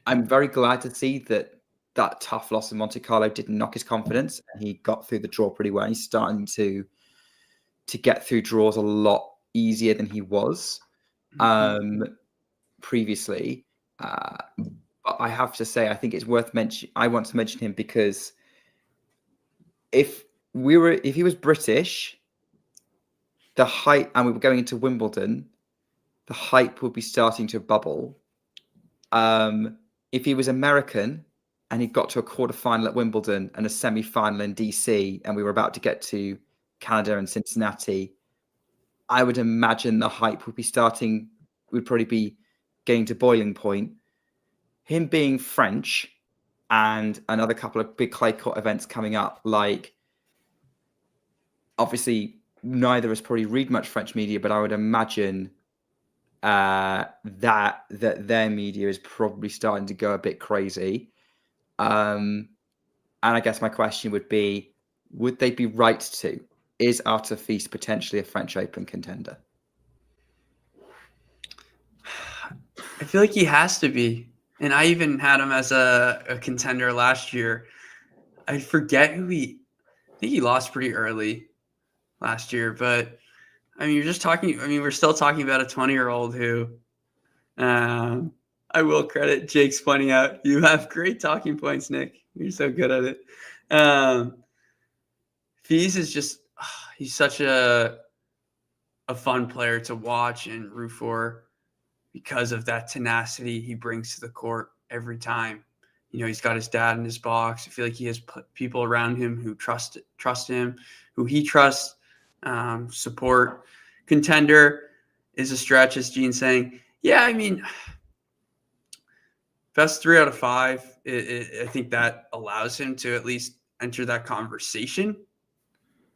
I'm very glad to see that tough loss in Monte Carlo didn't knock his confidence, and he got through the draw pretty well. He's starting to get through draws a lot easier than he was previously. But I have to say, I think it's worth mentioning. I want to mention him because if he was British, the hype, and we were going into Wimbledon, the hype would be starting to bubble. If he was American and he got to a quarterfinal at Wimbledon and a semi-final in DC, and we were about to get to Canada and Cincinnati, I would imagine the hype would probably be getting to boiling point. Him being French and another couple of big clay court events coming up, obviously neither has probably read much French media, but I would imagine that their media is probably starting to go a bit crazy. And I guess my question would be, would they be right to? Is Artifice potentially a French Open contender? I feel like he has to be. And I even had him as a contender last year. I forget I think he lost pretty early last year, but I mean, we're still talking about a 20-year-old who, I will credit Jake's pointing out, you have great talking points, Nick. You're so good at it. Fees is just, he's such a fun player to watch and root for because of that tenacity he brings to the court every time. He's got his dad in his box. I feel like he has people around him who trust him, who he trusts. Support. Contender is a stretch, as Gene's saying. Yeah, I mean, best 3 out of 5. I think that allows him to at least enter that conversation,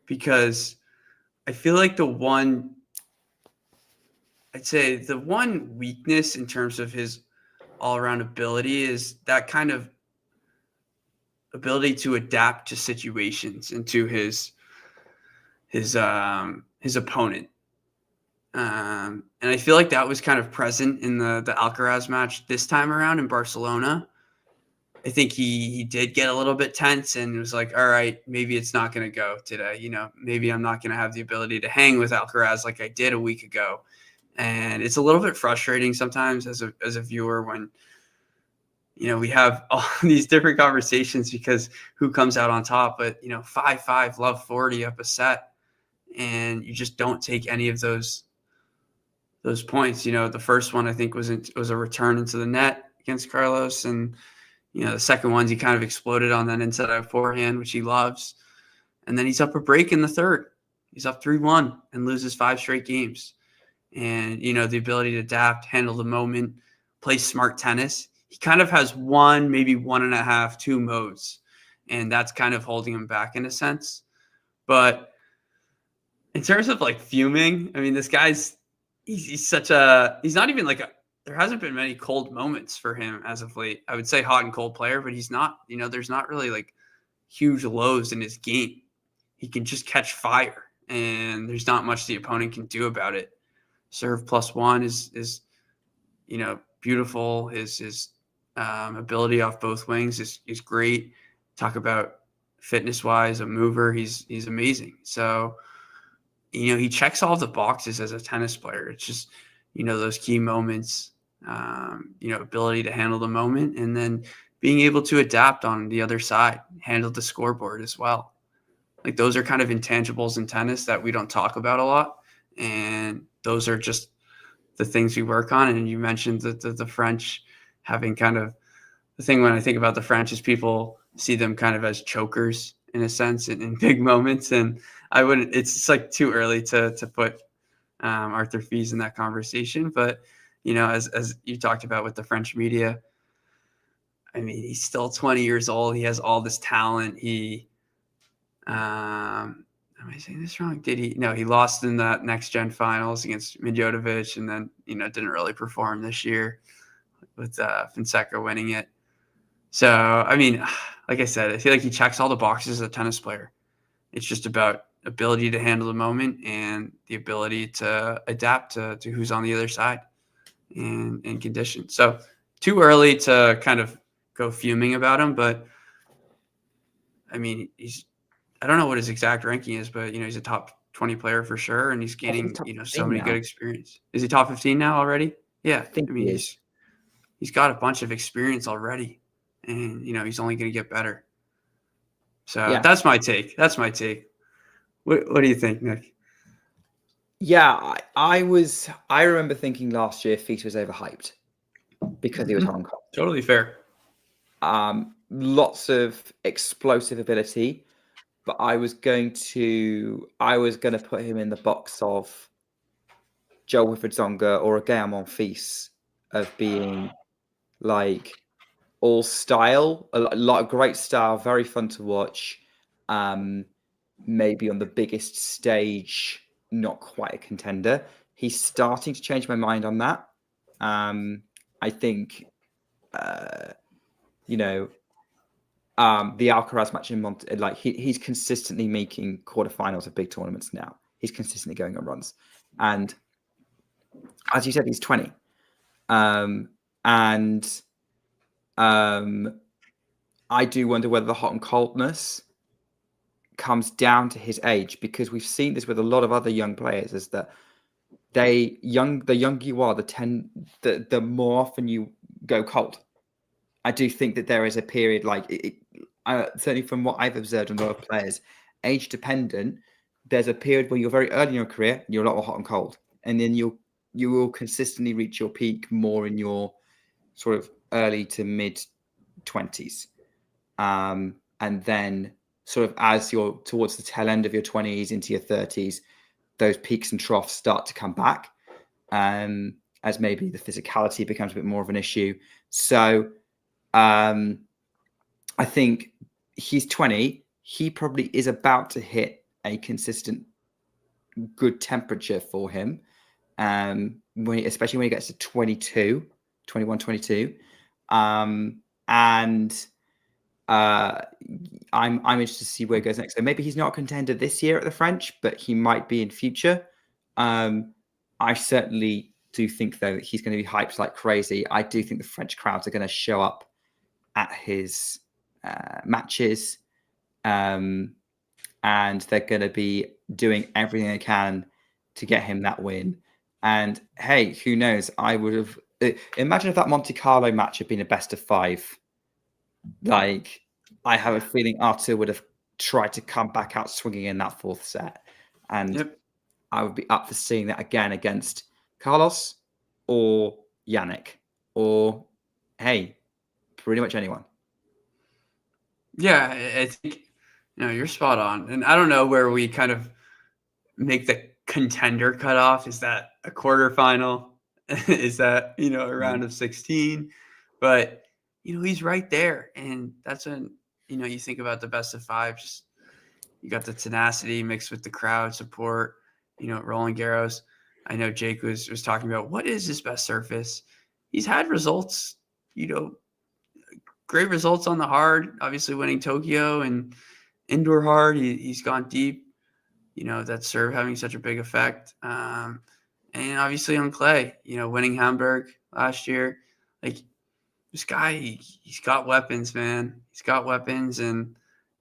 because I feel like the one weakness in terms of his all-around ability is that kind of ability to adapt to situations and to his opponent. And I feel like that was kind of present in the Alcaraz match this time around in Barcelona. I think he did get a little bit tense and was like, all right, maybe it's not going to go today. You know, maybe I'm not going to have the ability to hang with Alcaraz like I did a week ago. And it's a little bit frustrating sometimes as a viewer when, you know, we have all these different conversations because who comes out on top, but, you know, 5-5, love 40 up a set. And you just don't take any of those points. You know, the first one I think was a return into the net against Carlos, and you know the second ones he kind of exploded on that inside out forehand, which he loves, and then he's up a break in the third. He's up 3-1 and loses 5 straight games. And you know the ability to adapt, handle the moment, play smart tennis. He kind of has one, maybe 1.5, 2 modes, and that's kind of holding him back in a sense. But in terms of like fuming, I mean, this guy's he's not even like there hasn't been many cold moments for him as of late. I would say hot and cold player, but he's not, you know, there's not really like huge lows in his game. He can just catch fire and there's not much the opponent can do about it. Serve +1 is, you know, beautiful. His ability off both wings is great. Talk about fitness wise, a mover. He's amazing. So, you know, he checks all the boxes as a tennis player. It's just, you know, those key moments, you know, ability to handle the moment and then being able to adapt on the other side, handle the scoreboard as well. Like those are kind of intangibles in tennis that we don't talk about a lot. And those are just the things we work on. And you mentioned that the French having kind of the thing when I think about the French is people see them kind of as chokers in a sense in big moments. And I wouldn't, it's just like too early to put Arthur Fees in that conversation. But, you know, as you talked about with the French media, I mean, he's still 20 years old. He has all this talent. He, am I saying this wrong? He lost in that next gen finals against Medjodovic and then, you know, didn't really perform this year with Fonseca winning it. So, I mean, like I said, I feel like he checks all the boxes as a tennis player. It's just about ability to handle the moment and the ability to adapt to who's on the other side and conditions. So too early to kind of go fuming about him, but I mean, I don't know what his exact ranking is, but you know, he's a top 20 player for sure. And he's gaining, you know, so many good experience. Is he top 15 now already? Yeah. I mean, he's got a bunch of experience already and, you know, he's only going to get better. So that's my take. What do you think, Nick? Yeah, I remember thinking last year Feast was overhyped because he was Hong Kong. Totally fair. Lots of explosive ability, but I was going to put him in the box of Joe Wilfried Tsonga or a Gael Monfils of being like all style, a lot of great style, very fun to watch. Maybe on the biggest stage, not quite a contender. He's starting to change my mind on that. I think, you know, the Alcaraz match in he's consistently making quarterfinals of big tournaments now. He's consistently going on runs, and as you said, he's 20. I do wonder whether the hot and coldness comes down to his age, because we've seen this with a lot of other young players, is that the younger you are, the more often you go cold. I do think that there is a period, certainly from what I've observed on a lot of players, age dependent, there's a period where you're very early in your career, you're a lot more hot and cold. And then you will consistently reach your peak more in your sort of early to mid 20s. And then sort of as you're towards the tail end of your 20s into your 30s, those peaks and troughs start to come back, as maybe the physicality becomes a bit more of an issue. So I think he's 20. He probably is about to hit a consistent good temperature for him, especially when he gets to 21, 22. I'm interested to see where he goes next. So maybe he's not a contender this year at the French, but he might be in future. I certainly do think, though, that he's going to be hyped like crazy. I do think the French crowds are going to show up at his matches, and they're going to be doing everything they can to get him that win. And hey, who knows? I would have imagine if that Monte Carlo match had been a best of 5. Like, I have a feeling Artur would have tried to come back out swinging in that 4th set, and I would be up for seeing that again against Carlos or Yannick or, hey, pretty much anyone. Yeah, I think you're spot on, and I don't know where we kind of make the contender cutoff. Is that a quarterfinal? Is that a round of 16? But he's right there, and that's when you think about the best of 5. Just you got the tenacity mixed with the crowd support. Roland Garros. I know Jake was talking about what is his best surface. He's had results, great results on the hard, obviously winning Tokyo and indoor hard. He's gone deep, that serve having such a big effect. And obviously on clay, winning Hamburg last year. Like, this guy, he's got weapons, man. He's got weapons, and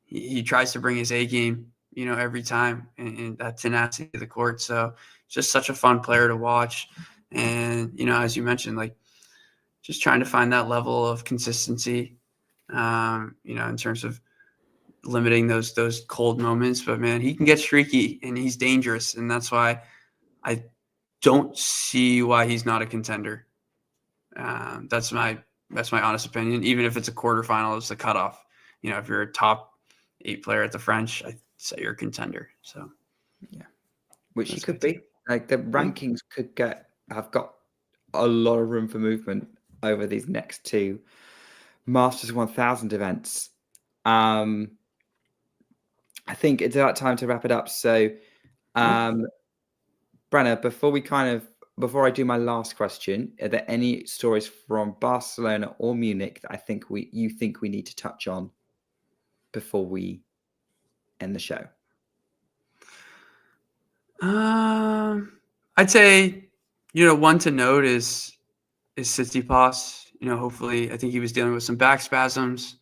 he tries to bring his A game, every time, and that tenacity to the court. So just such a fun player to watch. And, as you mentioned, like, just trying to find that level of consistency, in terms of limiting those cold moments. But man, he can get streaky and he's dangerous. And that's why I don't see why he's not a contender. That's my honest opinion. Even if it's a quarterfinal, it's the cutoff. If you're a top 8 player at the French, I'd say you're a contender. So yeah, which he could be. Like, the rankings have got a lot of room for movement over these next 2 Masters 1000 events. I think it's about time to wrap it up. So, Brenna, before I do my last question, are there any stories from Barcelona or Munich that you think we need to touch on before we end the show? I'd say, one to note is Tsitsipas. Hopefully, I think he was dealing with some back spasms.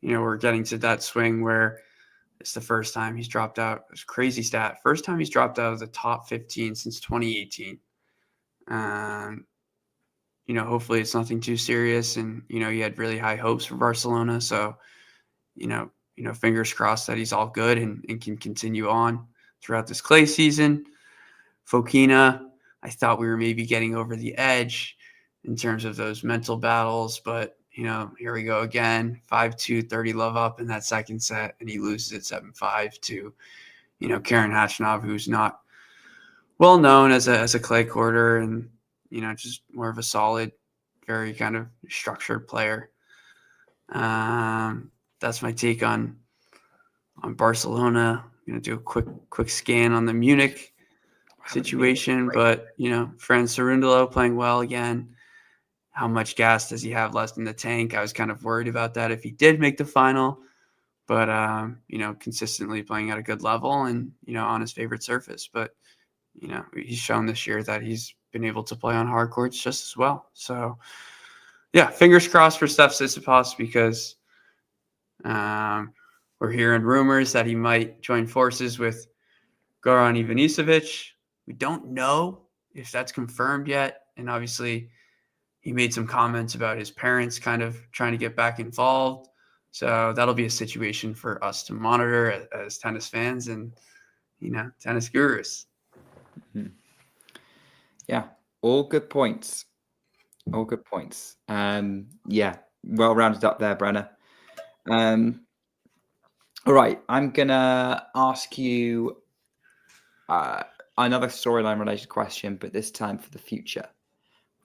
We're getting to that swing where it's the first time he's dropped out. It's a crazy stat. First time he's dropped out of the top 15 since 2018. Hopefully it's nothing too serious. And, he had really high hopes for Barcelona. So, fingers crossed that he's all good and can continue on throughout this clay season. Fokina, I thought we were maybe getting over the edge in terms of those mental battles, but here we go again, 5-2, 30 love up in that second set, and he loses it 7-5 to, Karen Khachanov, who's not well known as a clay courter and, just more of a solid, very kind of structured player. That's my take on Barcelona. I'm going to do a quick scan on the Munich situation, but, Franz Cerundolo playing well again. How much gas does he have left in the tank? I was kind of worried about that if he did make the final, but, consistently playing at a good level and, on his favorite surface. But, he's shown this year that he's been able to play on hard courts just as well. So, yeah, fingers crossed for Steph Tsitsipas, because we're hearing rumors that he might join forces with Goran Ivanisevic. We don't know if that's confirmed yet. And obviously, he made some comments about his parents kind of trying to get back involved. So that'll be a situation for us to monitor as tennis fans and, tennis gurus. Mm-hmm. Yeah, all good points. All good points. Yeah, well rounded up there, Brenna. All right, I'm going to ask you another storyline related question, but this time for the future.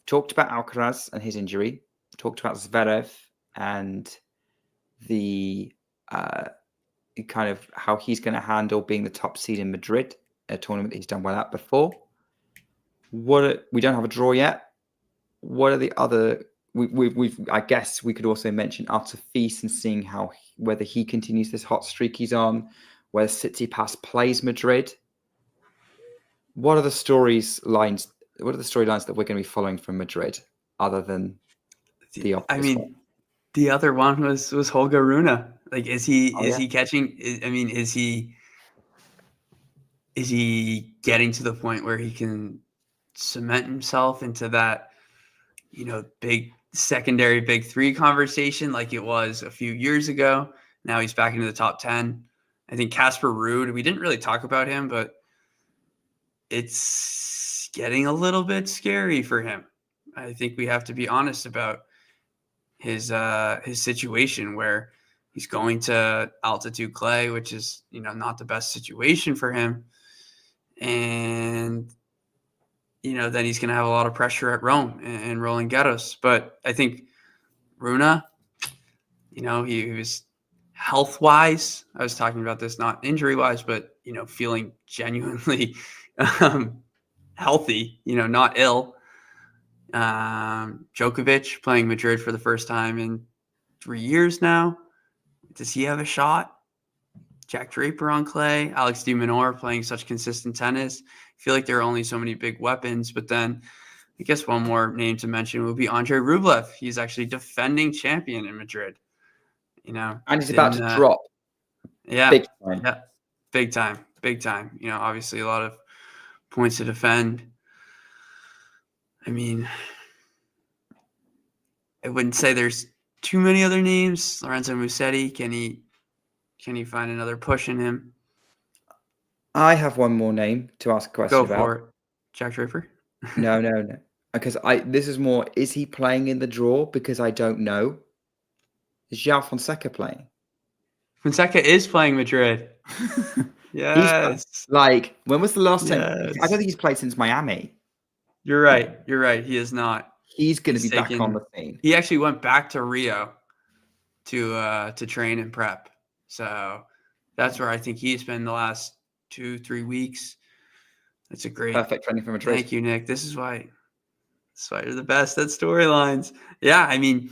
Talked about Alcaraz and his injury. Talked about Zverev and the kind of how he's going to handle being the top seed in Madrid, a tournament that he's done well at before. We don't have a draw yet. What are the other? I guess we could also mention Artur Fils and seeing whether he continues this hot streak he's on. Whether Tsitsipas plays Madrid. What are the storylines that we're going to be following from Madrid, other than the obvious I mean, one? the other one was Holger Rune. Like, is he yeah. catching? I mean, is he getting to the point where he can cement himself into that, big secondary big three conversation like it was a few years ago? Now he's back into the top 10. I think Casper Ruud, we didn't really talk about him, but it's getting a little bit scary for him. I think we have to be honest about his situation, where he's going to altitude clay, which is, not the best situation for him. And, then he's going to have a lot of pressure at Rome and Roland Garros. But I think Rune, he was health-wise, I was talking about this, not injury-wise, but, feeling genuinely healthy, not ill. Djokovic playing Madrid for the first time in 3 years now. Does he have a shot? Jack Draper on clay, Alex de Minaur playing such consistent tennis. I feel like there are only so many big weapons, but then I guess one more name to mention would be Andrei Rublev. He's actually defending champion in Madrid. And he's about to drop. Yeah. Big time. Yeah. Big time. Big time. Obviously a lot of points to defend. I mean, I wouldn't say there's too many other names. Lorenzo Musetti, can he find another push in him? I have one more name to ask a question about. Go for it. Jack Draper? No. Because this is more, is he playing in the draw? Because I don't know. Is João Fonseca playing? Fonseca is playing Madrid. Yes. When was the last time? I don't think he's played since Miami. You're right. He is not. He's going to be back on the scene. He actually went back to Rio to train and prep. So that's where I think he's been the last 2-3 weeks. That's a great perfect training for Madrid. Thank you, Nick. This is why you're the best at storylines. Yeah, I mean,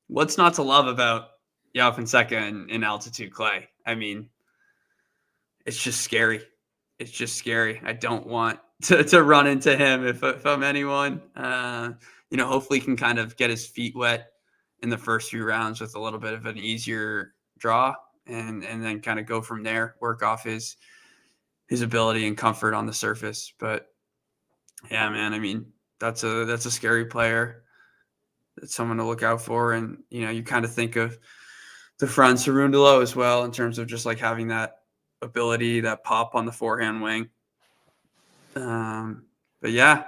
what's not to love about João Fonseca in altitude clay? I mean, it's just scary. It's just scary. I don't want to run into him if I'm anyone. Hopefully he can kind of get his feet wet in the first few rounds with a little bit of an easier draw, and then kind of go from there, work off his ability and comfort on the surface. But yeah, man, I mean, that's a scary player. That's someone to look out for. And, you kind of think of the Fran Cerundolo as well, in terms of just like having that ability, that pop on the forehand wing. But yeah,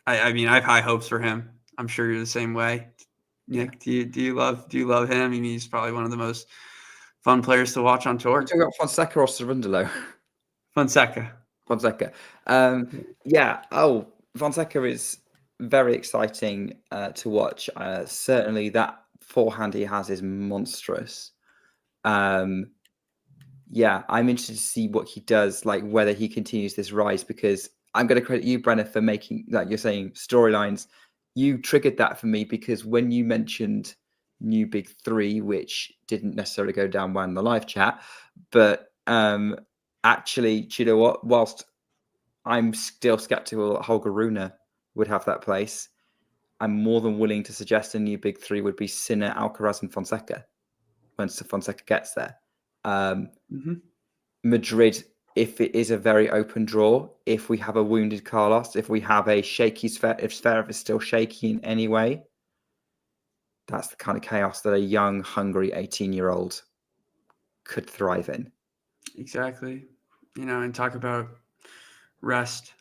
I mean, I have high hopes for him. I'm sure you're the same way. Nick, do you love him? I mean, he's probably one of the most fun players to watch on tour. Talking about Fonseca or Cerundolo? Fonseca. Yeah. Oh, Fonseca is very exciting to watch. Certainly that forehand he has is monstrous. Yeah, I'm interested to see what he does, like whether he continues this rise, because I'm going to credit you, Brenna, for making, like you're saying, storylines. You triggered that for me, because when you mentioned new big three, which didn't necessarily go down well in the live chat, but actually, do you know what? Whilst I'm still skeptical that Holger Rune would have that place, I'm more than willing to suggest a new big three would be Sinner, Alcaraz, and Fonseca once Fonseca gets there. Madrid, if it is a very open draw, if we have a wounded Carlos, if we have a shaky Zverev, if Zverev is still shaky in any way, that's the kind of chaos that a young, hungry 18-year-old could thrive in. Exactly. And talk about rest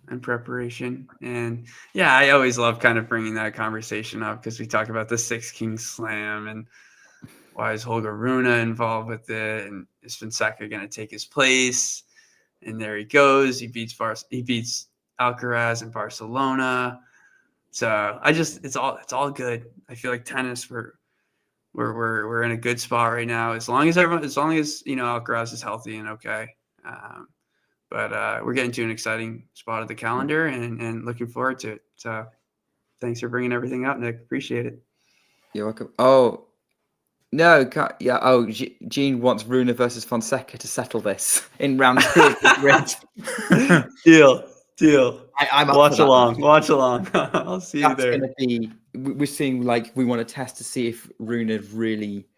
and preparation. And yeah, I always love kind of bringing that conversation up, because we talk about the Six Kings Slam and why is Holger Rune involved with it, and is Fonseca going to take his place? And there he goes. He beats Alcaraz in Barcelona. So it's all good. I feel like tennis, we're in a good spot right now, as long as Alcaraz is healthy and okay. But we're getting to an exciting spot of the calendar, and looking forward to it. So thanks for bringing everything up, Nick. Appreciate it. You're welcome. Oh, no. Yeah. Oh, Gene wants Rune versus Fonseca to settle this in round 2 of the grid. Deal. Deal. I'm up Watch for that. along. Watch along. I'll see you That's there. going to be. We're seeing like we want to test to see if Rune is really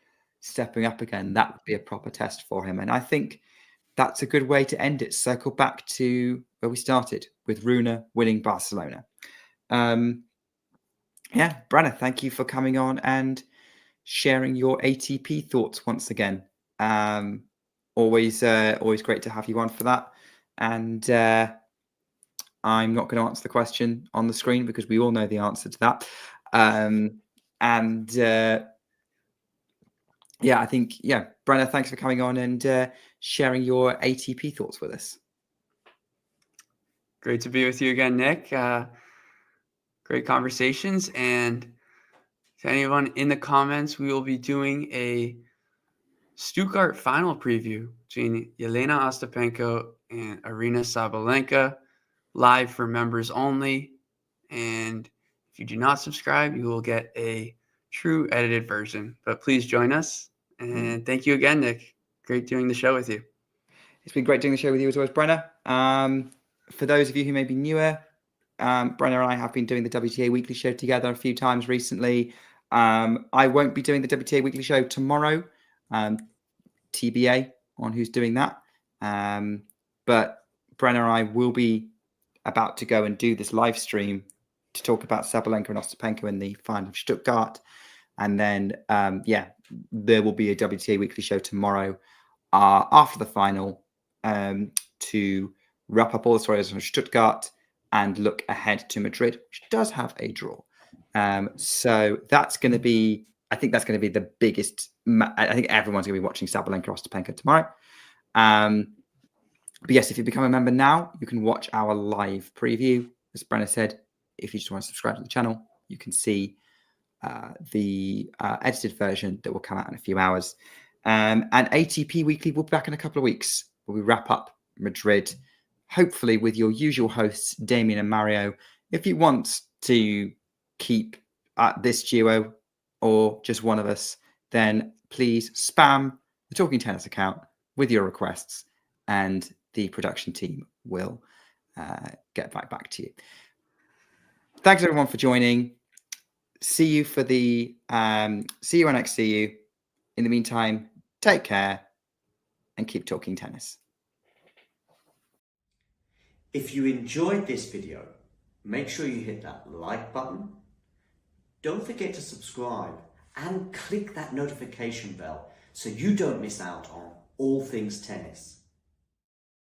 stepping up again. That would be a proper test for him, and I think that's a good way to end it. Circle back to where we started with Rune winning Barcelona. Yeah, Brenna, thank you for coming on and sharing your ATP thoughts once again. Always great to have you on for that. And I'm not going to answer the question on the screen because we all know the answer to that. I think, Brenna, thanks for coming on and sharing your ATP thoughts with us. Great to be with you again, Nick. Great conversations. And to anyone in the comments, we will be doing a Stuttgart final preview between Jelena Ostapenko and Aryna Sabalenka, live for members only. And if you do not subscribe, you will get a true edited version. But please join us. And thank you again, Nick. Great doing the show with you. It's been great doing the show with you as always, Brenna. For those of you who may be newer, Brenna and I have been doing the WTA Weekly show together a few times recently. I won't be doing the WTA Weekly show tomorrow. TBA on who's doing that. But Brenna and I will be about to go and do this live stream to talk about Sabalenka and Ostapenko in the final of Stuttgart. And then, there will be a WTA Weekly show tomorrow after the final to wrap up all the stories from Stuttgart and look ahead to Madrid, which does have a draw. So that's going to be, I think that's going to be the biggest. I think everyone's going to be watching Sabalenka Ostapenko tomorrow. But yes, if you become a member now, you can watch our live preview. As Brenna said, if you just want to subscribe to the channel, you can see the edited version that will come out in a few hours. And ATP Weekly will be back in a couple of weeks where we wrap up Madrid, hopefully with your usual hosts, Damien and Mario. If you want to keep this duo or just one of us, then please spam the Talking Tennis account with your requests and the production team will get back to you. Thanks everyone for joining. See you for the see you when I see you. In the meantime, take care and keep talking tennis. If you enjoyed this video, make sure you hit that like button. Don't forget to subscribe and click that notification bell so you don't miss out on all things tennis.